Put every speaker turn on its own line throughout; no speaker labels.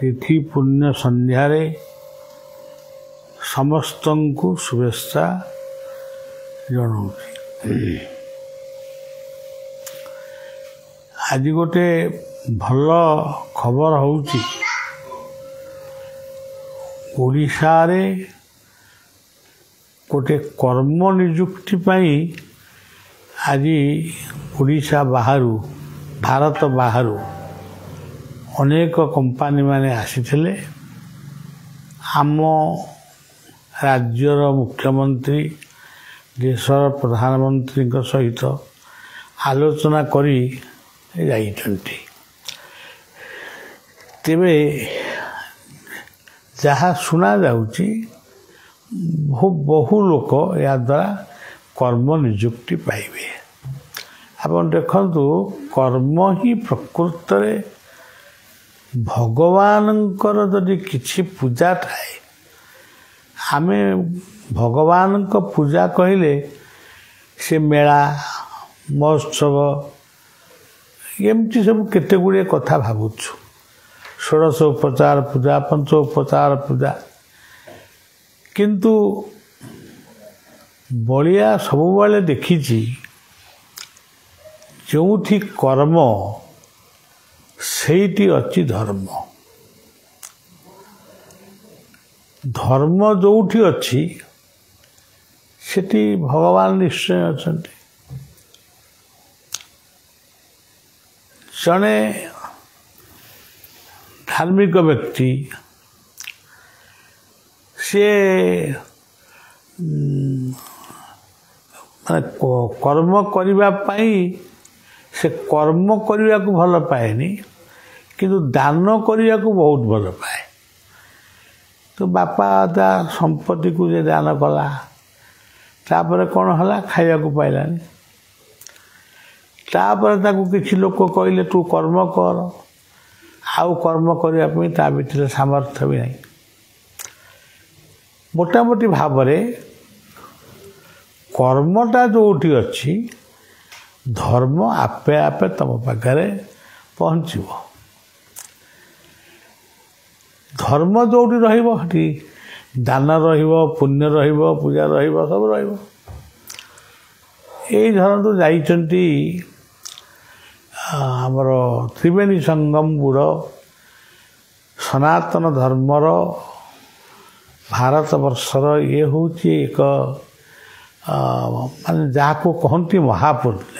तिथि पुण्य संध्यारे समस्तंकु शुभेच्छा जनाऊँगी। आज गोटे भल खबर होउची ओडिशा रे गोटे कर्म नियुक्ति पाई आज ओडिशा बाहरु भारत बाहरु अनेक कंपानी माने आसीथिले। आम राज्यर मुख्यमंत्री देशर प्रधानमंत्री सहित आलोचना करी जाइछन्ति। तेबे जहाँ शुना जाउची बहु लोक या द्वारा कर्म नियुक्ति पाइबे। आपण देखंतु कर्म ही प्रकृत रे भगवानंकर जदि किछि पूजा थाए आमे भगवान को पूजा कहले से मेला महोत्सव एमती सब केते गुड़े कथा भावुछु। षोडशोपचार पूजा पंचोपचार पूजा किंतु बलिया सबुबले देखिछि जोथि कर्म सेठी अछि धर्म। धर्म जोठी अछि सेठी भगवान निश्चय अछंती। जने धार्मिक व्यक्ति से कर्म करिबा पाई से कर्म करिया को भल पाएनी किंतु दान करिया को बहुत भल पाए। तो बापा दा संपत्ति को जे दान कला तापर कौन हला खाइया को पाइलानी। तापर ताकू किछि लोक कहले तू कर्म कर आउ कर्म करिया पई ता भितर सामर्थ्य भी नहीं। मोटामोटी भाव में कर्मटा जोठी अच्छी धर्म आपे आपे तुम पाखे पहुँचब। धर्म जोटी रही दान पुण्य पूजा सब यही धरतु जाइछन्ति आमर त्रिवेणी संगम गुड़ सनातन धर्मर भारत वर्षर ये हूँ एक मान जहाँ को कहती महापुण्य।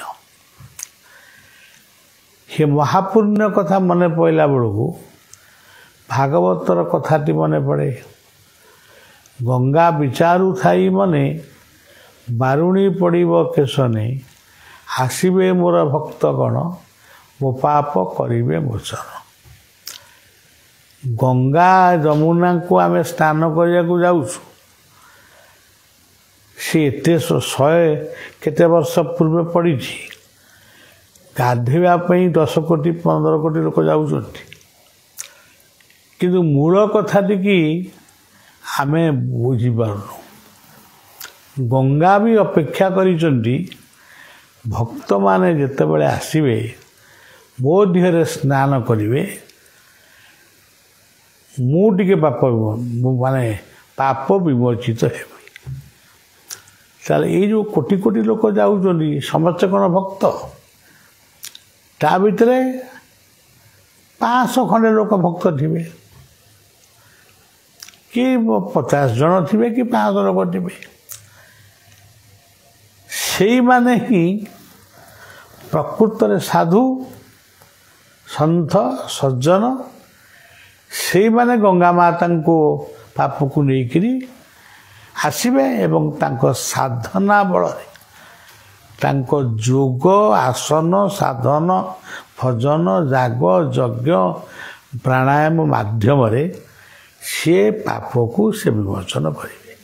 ये महापुण्य कथा मन पड़ा बेलू भागवतर कथाटी मन पड़े। गंगा विचारू थाई मने बारुणी पड़ब केशने आसबे मोर भक्तगण मो पाप करिवे मोचन। गंगा जमुना को आम स्नान करने जाऊँ सी एत 100 केते वर्ष पूर्व पड़ी गाधेवाई 10 कोटी 15 कोटी लोक जाऊँच किंतु मूल कथाटी कि आम बुझीपारनु। गंगा भी अपेक्षा करिसेंती भक्त माने जेतेबेले आसिबे मो देहरे स्नान करिवे मु टिके पाप माने पाप विमोचित हेबी। ताले ये जो कोटी कोटी लोक जाउछन्ती समस्त कौन भक्त ता भितरे 500 खंडे लोक भक्त थिबे कि 50 जन थिबे कि 500 लोक थिबे। सेई माने ही प्रकृत रे साधु संत सज्जन से माने गंगा माता को पाप को लेकिरी आसबे एवं तांको साधना बल तांको जोग आसन साधन भजन जाग यज्ञ प्राणायाम माध्यम रे से पाप को से विमोचन करेंगे।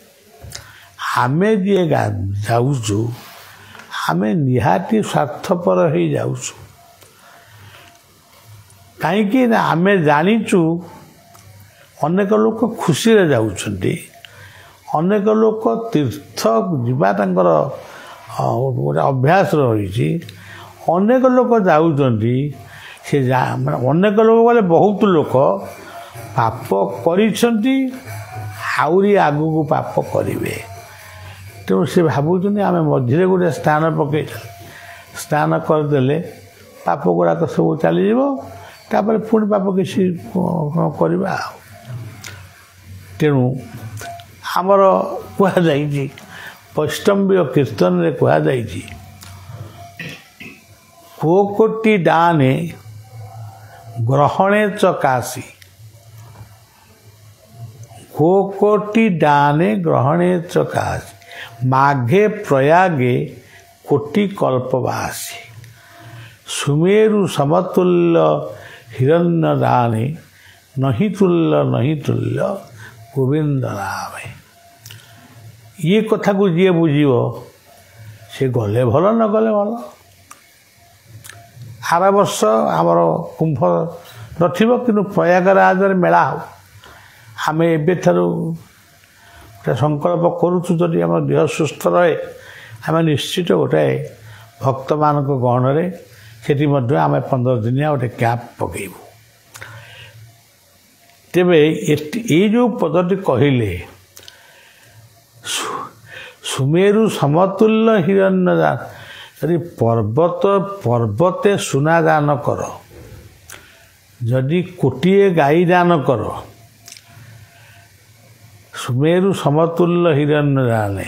आमे जे जाऊँ आमे निहाती स्वार्थपर हो जाऊँ कहीं आमे जानीचु अनेक लोक खुशी रे जाउछन्ति अनेक लोक तीर्थ जीवा तांकर गोटे अभ्यास रही अनेक लोक जाउछन्ति से अनेक लोक बोले बहुत लोक ପାପ କରିଛନ୍ତି ଆହୁରି ଆଗକୁ ପାପ କରିବେ। ତେଣୁ ସେ ଭାବୁଛନ୍ତି ଆମେ ମଝିରେ ଗୋଟେ ସ୍ନାନ ପକାଇଦେଲେ, ସ୍ନାନ କରିଦେଲେ ପାପ ଗୁଡ଼ାକ ସବୁ ଚାଲିଯିବ, ତାପରେ ପୁଣି ପାପ କିଛି କରିବା ଆଉ। ତେଣୁ ଆମର କୁହାଯାଇଛି, ବୈଷ୍ଣବୀୟ କୀର୍ତ୍ତନରେ କୁହାଯାଇଛି, କୋଟି ଦାନେ ଗ୍ରହଣେ ଚ କାଶୀ, କୋଟି ଦାନେ ଗ୍ରହଣେ ଚ କାଶୀ, ମାଘେ ପ୍ରୟାଗେ କୋଟି କଳ୍ପବାସୀ, ସୁମେରୁ ସମତୁଲ୍ୟ ହିରଣ୍ୟ ଦାନେ, ନହି ତୁଲ୍ୟ ଗୋବିନ୍ଦ ନାମେ। ଇଏ କଥାକୁ ଯିଏ ବୁଝିବ ସେ ଗଲେ ଭଲ, ନ ଗଲେ ଭଲ। ଆର ବର୍ଷ ଆମର କୁମ୍ଭ ନଥିବ, କିନ୍ତୁ ପ୍ରୟାଗରାଜରେ ମେଳା ହବ। ଆମେ ଏବେଠାରୁ ଗୋଟେ ସଂକଳ୍ପ କରୁଛୁ, ଯଦି ଆମ ଦେହ ସୁସ୍ଥ ରହେ ଆମେ ନିଶ୍ଚିତ ଗୋଟାଏ ଭକ୍ତମାନଙ୍କ ଗହଣରେ ସେଠି ମଧ୍ୟ ଆମେ 15 ଦିନିଆ ଗୋଟେ କ୍ୟାମ୍ପ ପକାଇବୁ। ତେବେ ଏଇ ଯେଉଁ ପଦଟି କହିଲେ, ସୁମେରୁ ସମତୁଲ୍ୟ ହିରଣ୍ୟ ଦାନ, ଯଦି ପର୍ବତେ ସୁନା ଦାନ କର, ଯଦି କୋଟିଏ ଗାଈ ଦାନ କର, ସୁମେରୁ ସମତୁଲ୍ୟ ହିରଣ୍ୟ ଦାନେ,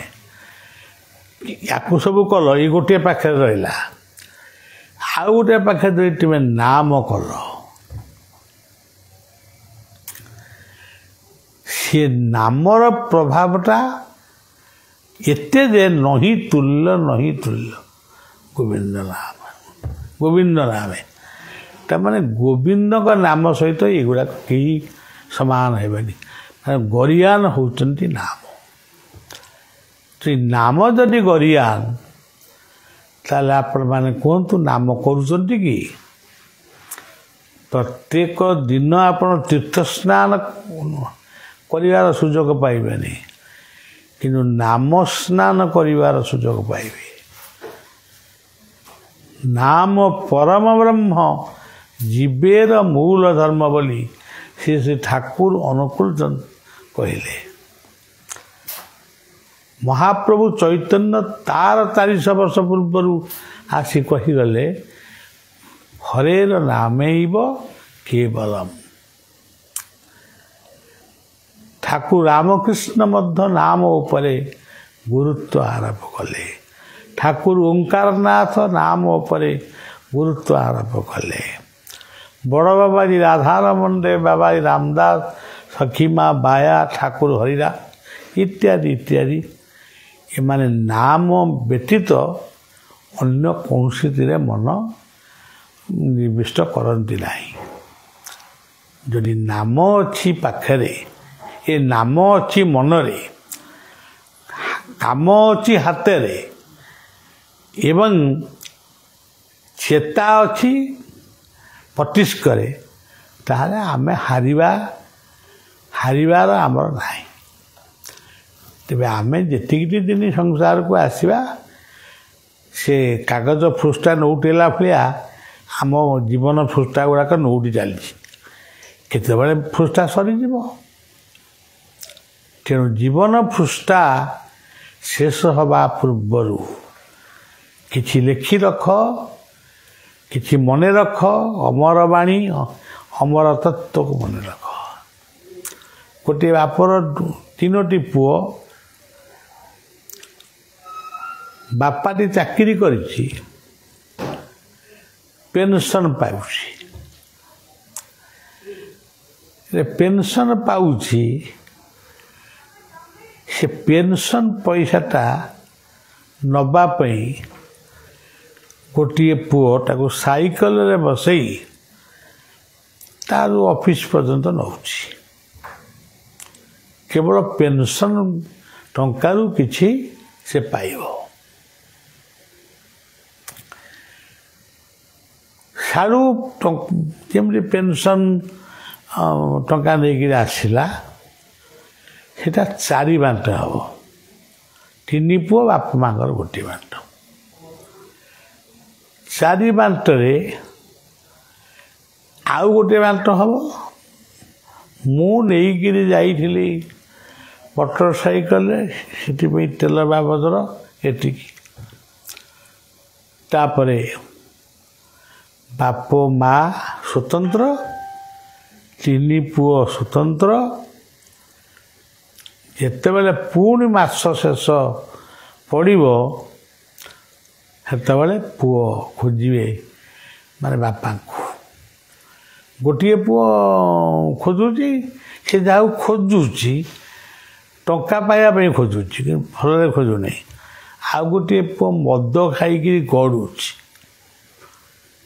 ୟାକୁ ସବୁ କଲ, ଏଇ ଗୋଟିଏ ପାଖରେ ରହିଲା। ଆଉ ଗୋଟିଏ ପାଖରେ ଯଦି ତୁମେ ନାମ କଲ, ସେ ନାମର ପ୍ରଭାବଟା ଏତେ ଯେ ନହି ତୁଲ୍ୟ ଗୋବିନ୍ଦ ନାମ, ଗୋବିନ୍ଦ ନାମେ। ତାମାନେ ଗୋବିନ୍ଦଙ୍କ ନାମ ସହିତ ଏଗୁଡ଼ାକ କେହି ସମାନ ହେବେନି। ମାନେ ଗରିୟାନ ହେଉଛନ୍ତି ନାମ। ନାମ ଯଦି ଗରିୟାନ, ତାହେଲେ ଆପଣମାନେ କୁହନ୍ତୁ ନାମ କରୁଛନ୍ତି କି? ପ୍ରତ୍ୟେକ ଦିନ ଆପଣ ତୀର୍ଥ ସ୍ନାନ କରିବାର ସୁଯୋଗ ପାଇବେନି, କିନ୍ତୁ ନାମ ସ୍ନାନ କରିବାର ସୁଯୋଗ ପାଇବେ। ନାମ ପରମ ବ୍ରହ୍ମ ଜୀବେର ମୂଳ ଧର୍ମ ବୋଲି ଶ୍ରୀ ଠାକୁର ଅନୁକୂଳ ଚନ୍ଦ୍ର କହିଲେ। ମହାପ୍ରଭୁ ଚୈତନ୍ୟ ତାର 400 ବର୍ଷ ପୂର୍ବରୁ ଆସି କହିଗଲେ, ହରେର ନାମୈବ କେବଳମ୍। ଠାକୁର ରାମକୃଷ୍ଣ ମଧ୍ୟ ନାମ ଉପରେ ଗୁରୁତ୍ୱ ଆରୋପ କଲେ। ଠାକୁର ଓଙ୍କାରନାଥ ନାମ ଉପରେ ଗୁରୁତ୍ୱ ଆରୋପ କଲେ। ବଡ଼ ବାବାଜୀ ରାଧାରମଣ ବାବାଜୀ ରାମଦାସ, ସଖୀମା ବାୟା, ଠାକୁର ହରିରା ଇତ୍ୟାଦି ଇତ୍ୟାଦି, ଏମାନେ ନାମ ବ୍ୟତୀତ ଅନ୍ୟ କୌଣସିଥିରେ ମନ ନିବିଷ୍ଟ କରନ୍ତି ନାହିଁ। ଯଦି ନାମ ଅଛି ପାଖରେ, ଏ ନାମ ଅଛି ମନରେ, କାମ ଅଛି ହାତରେ, ଏବଂ ଚେତା ଅଛି ପଟିଷ୍କରେ, ତାହେଲେ ଆମେ ହାରିବାର ଆମର ନାହିଁ। ତେବେ ଆମେ ଯେତିକିଟି ଦିନ ସଂସାରକୁ ଆସିବା, ସେ କାଗଜ ପୃଷ୍ଠା ନଉଟିଲା ଭଳିଆ ଆମ ଜୀବନ ପୃଷ୍ଠା ଗୁଡ଼ାକ ନଉଟି ଚାଲିଛି। କେତେବେଳେ ପୃଷ୍ଠା ସରିଯିବ। ତେଣୁ ଜୀବନ ପୃଷ୍ଠା ଶେଷ ହେବା ପୂର୍ବରୁ କିଛି ଲେଖି ରଖ, କିଛି ମନେ ରଖ, ଅମର ବାଣୀ, ଅମର ତତ୍ତ୍ୱକୁ ମନେ ରଖ। ଗୋଟିଏ ବାପର 3ଟି ପୁଅ, ବାପାଟି ଚାକିରି କରିଛି, ପେନସନ୍ ପାଉଛି। ପେନସନ୍ ପାଉଛି, ସେ ପେନସନ୍ ପଇସାଟା ନେବା ପାଇଁ ଗୋଟିଏ ପୁଅ ତାକୁ ସାଇକେଲରେ ବସେଇ ତାର ଅଫିସ୍ ପର୍ଯ୍ୟନ୍ତ ନେଉଛି। କେବଳ ପେନସନ୍ ଟଙ୍କାରୁ କିଛି ସେ ପାଇବ। ସାଡ଼ୁ ଯେମିତି ପେନସନ୍ ଟଙ୍କା ନେଇକିରି ଆସିଲା, ସେଟା 4 ବାଣ୍ଟ ହେବ। 3 ପୁଅ, ବାପା ମାଙ୍କର ଗୋଟିଏ ବାଣ୍ଟ। 4 ବାଣ୍ଟରେ ଆଉ ଗୋଟିଏ ବାଣ୍ଟ ହେବ ମୁଁ ନେଇକିରି ଯାଇଥିଲି ମୋଟର ସାଇକେଲରେ, ସେଥିପାଇଁ ତେଲ ବାବଦର ଏତିକି। ତାପରେ ବାପ ମା ସ୍ୱତନ୍ତ୍ର, 3 ପୁଅ ସ୍ୱତନ୍ତ୍ର। ଯେତେବେଳେ ପୁଣି ମାସ ଶେଷ ପଡ଼ିବ ସେତେବେଳେ ପୁଅ ଖୋଜିବେ, ମାନେ ବାପାଙ୍କୁ। ଗୋଟିଏ ପୁଅ ଖୋଜୁଛି, ସେ ଯାହାକୁ ଖୋଜୁଛି ଟଙ୍କା ପାଇବା ପାଇଁ ଖୋଜୁଛି, କିନ୍ତୁ ଭଲରେ ଖୋଜୁନାହିଁ। ଆଉ ଗୋଟିଏ ପୁଅ ମଦ ଖାଇକିରି ଗଡ଼ୁଛି,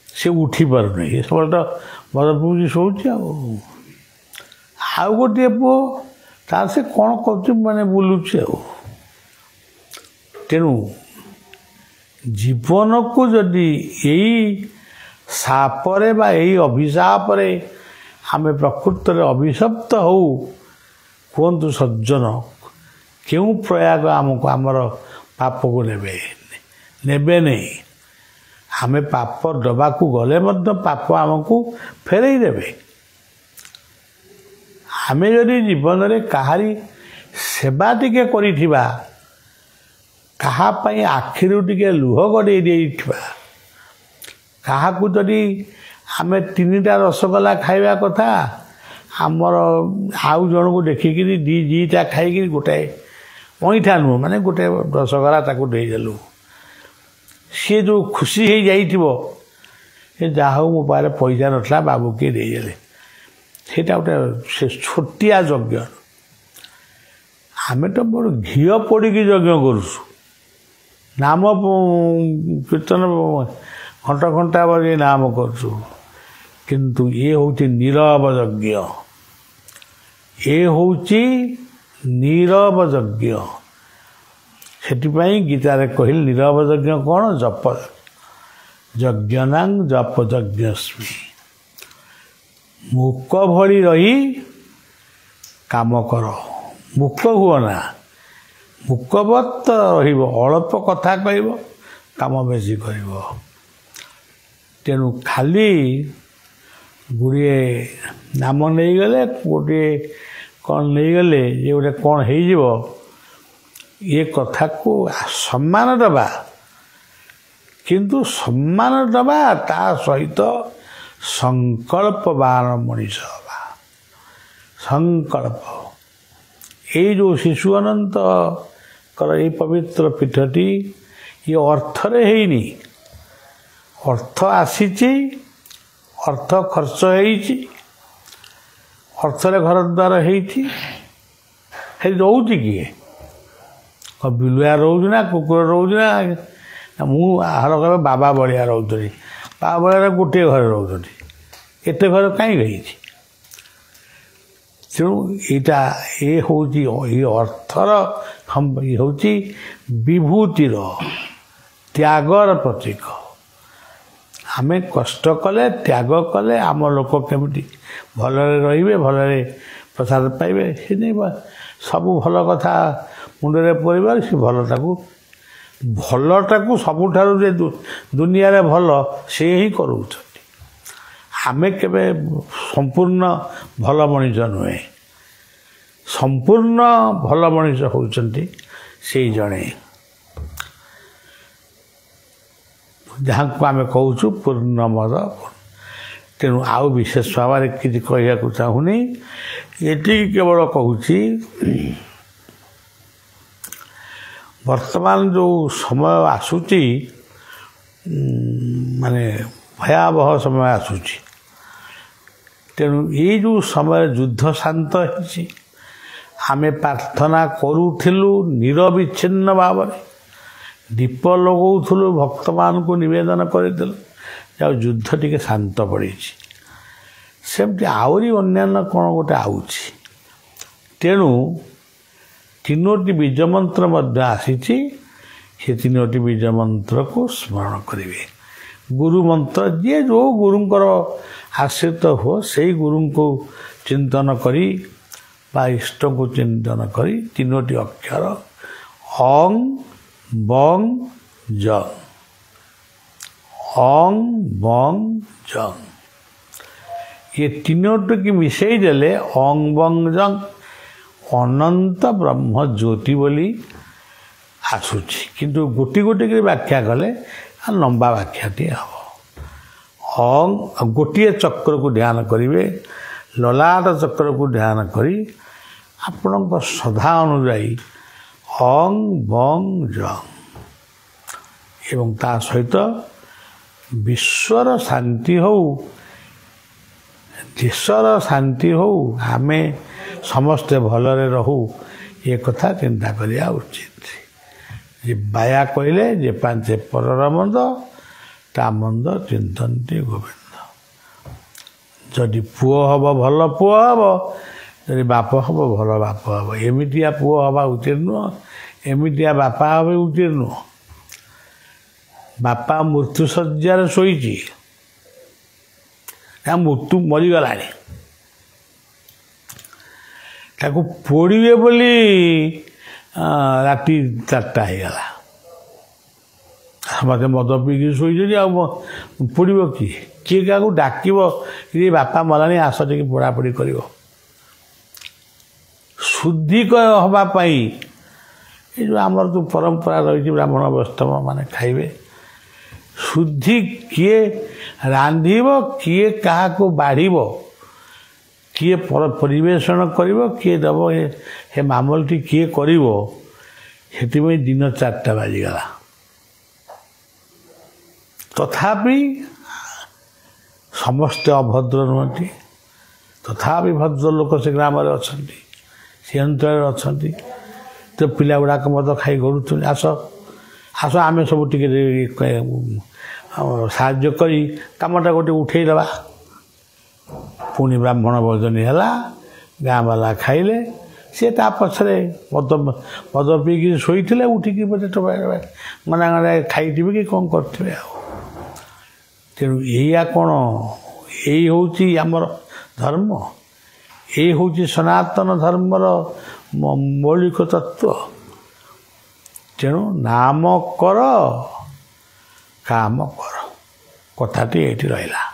ସେ ଉଠି ପାରୁନାହିଁ, ଏ ସବୁବେଳେ ତ ମଦ ପିଉଛି ଶୋଉଛି। ଆଉ ଗୋଟିଏ ପୁଅ ତାର ସେ କ'ଣ କରୁଛି, ମାନେ ବୁଲୁଛି ଆଉ। ତେଣୁ ଜୀବନକୁ ଯଦି ଏଇ ଶାପରେ ବା ଏଇ ଅଭିଶାପରେ ଆମେ ପ୍ରକୃତରେ ଅଭିଶପ୍ତ ହଉ, କୁହନ୍ତୁ ସଜ୍ଜନ, କେଉଁ ପ୍ରୟାଗ ଆମକୁ ଆମର ପାପକୁ ନେବେ ନାହିଁ। ଆମେ ପାପ ଦେବାକୁ ଗଲେ ମଧ୍ୟ ପାପ ଆମକୁ ଫେରେଇ ଦେବେ। ଆମେ ଯଦି ଜୀବନରେ କାହାରି ସେବା ଟିକେ କରିଥିବା, କାହା ପାଇଁ ଆଖିରୁ ଟିକେ ଲୁହ ଗଡ଼େଇ ଦେଇଥିବା, କାହାକୁ ଯଦି ଆମେ 3ଟା ରସଗୋଲା ଖାଇବା କଥା, ଆମର ଆଉ ଜଣକୁ ଦେଖିକିରି 2ଟା ଖାଇକିରି ଗୋଟାଏ ଅଇଁଠା ନୁହଁ, ମାନେ ଗୋଟାଏ ରସଗୋଲା ତାକୁ ଦେଇଦେଲୁ, ସିଏ ଯେଉଁ ଖୁସି ହେଇଯାଇଥିବ, ଏ ଯାହା ହଉ ମୋ ପାଖରେ ପଇସା ନଥିଲା, ବାବୁ କିଏ ଦେଇଦେଲେ, ସେଇଟା ଗୋଟେ ସେ ଛୋଟିଆ ଯଜ୍ଞ। ଆମେ ତ ବଡ଼ ଘିଅ ପୋଡ଼ିକି ଯଜ୍ଞ କରୁଛୁ, ନାମ କୀର୍ତ୍ତନ ଘଣ୍ଟା ବଳି ନାମ କରୁଛୁ, କିନ୍ତୁ ଇଏ ହେଉଛି ନୀରବ ଯଜ୍ଞ। ଏ ହେଉଛି ନୀରବ ଯଜ୍ଞ। ସେଥିପାଇଁ ଗୀତାରେ କହିଲେ ନୀରବ ଯଜ୍ଞ କ'ଣ? ଜପ ଯଜ୍ଞନାଂ ଜପ ଯଜ୍ଞସ୍ମି। ମୂକ ଭଳି ରହି କାମ କର, ମୂକ ହୁଅ ନା, ମୂକବତ୍ ରହିବ, ଅଳ୍ପ କଥା କହିବ, କାମ ବେଶୀ କରିବ। ତେଣୁ ଖାଲି ଗୁଡ଼ିଏ ନାମ ନେଇଗଲେ, ଗୋଟିଏ କ'ଣ ନେଇଗଲେ, ଯେ ଗୋଟେ କ'ଣ ହେଇଯିବ, ଏ କଥାକୁ ସମ୍ମାନ ଦେବା, କିନ୍ତୁ ସମ୍ମାନ ଦେବା ତା ସହିତ ସଂକଳ୍ପବାନ ମଣିଷ ହେବା। ସଂକଳ୍ପ। ଏଇ ଯେଉଁ ଶିଶୁ ଅନନ୍ତଙ୍କର ଏଇ ପବିତ୍ର ପୀଠଟି, ଇଏ ଅର୍ଥରେ ହେଇନି, ଅର୍ଥ ଆସିଛି, ଅର୍ଥ ଖର୍ଚ୍ଚ ହେଇଛି, ଅର୍ଥରେ ଘର ଦ୍ୱାର ହେଇଛି। ସେଠି ରହୁଛି କିଏ? ବିଲୁଆ ରହୁଛି ନା କୁକୁର ରହୁଛି ନା? ମୁଁ ଆହାର କହିବ ବାବା ବଳିଆ ରହୁଛନ୍ତି, ବାବା ବଳିଆରେ ଗୋଟିଏ ଘରେ ରହୁଛନ୍ତି, ଏତେ ଘର କାହିଁକି ହେଇଛି? ତେଣୁ ଏଇଟା ହେଉଛି ଏଇ ଅର୍ଥର, ଇଏ ହେଉଛି ବିଭୂତିର, ତ୍ୟାଗର ପ୍ରତୀକ। ଆମେ କଷ୍ଟ କଲେ, ତ୍ୟାଗ କଲେ ଆମ ଲୋକ କେମିତି ଭଲରେ ରହିବେ, ଭଲରେ ପ୍ରସାଦ ପାଇବେ, ସେ ନେଇ ସବୁ ଭଲ କଥା ମୁଣ୍ଡରେ ପରିବାର, ସେ ଭଲଟାକୁ ସବୁଠାରୁ ଯେ ଦୁନିଆରେ ଭଲ ସେ ହିଁ କରୁଛନ୍ତି। ଆମେ କେବେ ସମ୍ପୂର୍ଣ୍ଣ ଭଲ ମଣିଷ ନୁହେଁ। ସମ୍ପୂର୍ଣ୍ଣ ଭଲ ମଣିଷ ହେଉଛନ୍ତି ସେଇ ଜଣେ ଯାହାକୁ ଆମେ କହୁଛୁ ପୂର୍ଣ୍ଣମଦ। ତେଣୁ ଆଉ ବିଶେଷ ଭାବରେ କିଛି କହିବାକୁ ଚାହୁଁନି, ଏତିକି କେବଳ କହୁଛି, ବର୍ତ୍ତମାନ ଯେଉଁ ସମୟ ଆସୁଛି, ମାନେ ଭୟାବହ ସମୟ ଆସୁଛି। ତେଣୁ ଏଇ ଯେଉଁ ସମୟରେ ଯୁଦ୍ଧ ଶାନ୍ତ ହେଇଛି, ଆମେ ପ୍ରାର୍ଥନା କରୁଥିଲୁ ନିରବିଚ୍ଛିନ୍ନ ଭାବରେ, ଦୀପ ଲଗାଉଥିଲୁ, ଭକ୍ତମାନଙ୍କୁ ନିବେଦନ କରିଥିଲୁ, ଆଉ ଯୁଦ୍ଧ ଟିକେ ଶାନ୍ତ ପଡ଼ିଛି। ସେମିତି ଆହୁରି ଅନ୍ୟାନ୍ୟ କ'ଣ ଗୋଟେ ଆଉଛି। ତେଣୁ 3ଟି ବୀଜ ମନ୍ତ୍ର ମଧ୍ୟ ଆସିଛି, ସେ 3ଟି ବୀଜ ମନ୍ତ୍ରକୁ ସ୍ମରଣ କରିବେ। ଗୁରୁ ମନ୍ତ୍ର, ଯିଏ ଯେଉଁ ଗୁରୁଙ୍କର ଆଶ୍ରିତ ହୁଅ, ସେଇ ଗୁରୁଙ୍କୁ ଚିନ୍ତନ କରି ବା ଇଷ୍ଟଙ୍କୁ ଚିନ୍ତନ କରି 3ଟି ଅକ୍ଷର ଅଂ ବଂ ଜଂ, ଅଂ ବଂ ଜଂ, ये तीनोटी मिसई देले अंग बंग जंग अनंत ब्रह्म ज्योति बोली आसूची किंतु गोटी गोटी कर व्याख्या कले लंबा व्याख्याटी हम अंग गोटे चक्र को ध्यान करेंगे ललाट चक्र को ध्यान करी आपण श्रद्धा अनुजाई अंग बंग जंग एवं ता सहित विश्वर शांति हो देशर शांति हो आमे समस्ते भलरे रहू ये कथा चिंता करिया उचित जे बाया कहले जे पांचे परर मंद ता मंद चिंतनती गोविंद जदि पुओ हब भल पुओ हब जदि बाप हब भल बाप हब एमितिया पुओ हवा उचित नुह एमितिया बापा हबे उचित नुह बापा मृत्यु शଯ୍यार शोईची मृत्यु मरीगला ताको पोड़े बोली राति 4टा होगला मत मद पीकी शोचे पोड़ किए क्या डाक ये बापा मलानी आस टे पोड़ापोड़ी कर शुद्धि हवापाई ये जो आमर तो परंपरा रही ब्राह्मण वैष्णव माने खाइबे शुद्धि किए रांधिब किए क्या बाढ़ किए परिवेषण कर किए दब हे मामलटी किए कर दिन 4टा बाजिगला तथापि समस्ते अभद्र नुहति तथापि भद्र लोक से ग्राम अच्छा से अंचल अच्छा तो पिला गुड़ाक मद खाई गड़ुन आस आस आम सब टे साहाଯ୍ୟ करी कामटा गोटे उठेदबा पुणी ब्राह्मण भोजन है गाँ वाला खाइले सी ता पछरे मद मद पीकी शोते उठिकी बोले मना गणा खाई कि कौन करें तेणु या कौन यही हूँ आमर धर्म यही हूँ सनातन धर्मर मौलिक तत्व तेणु नाम कर काम कर कथाटी ये रहा।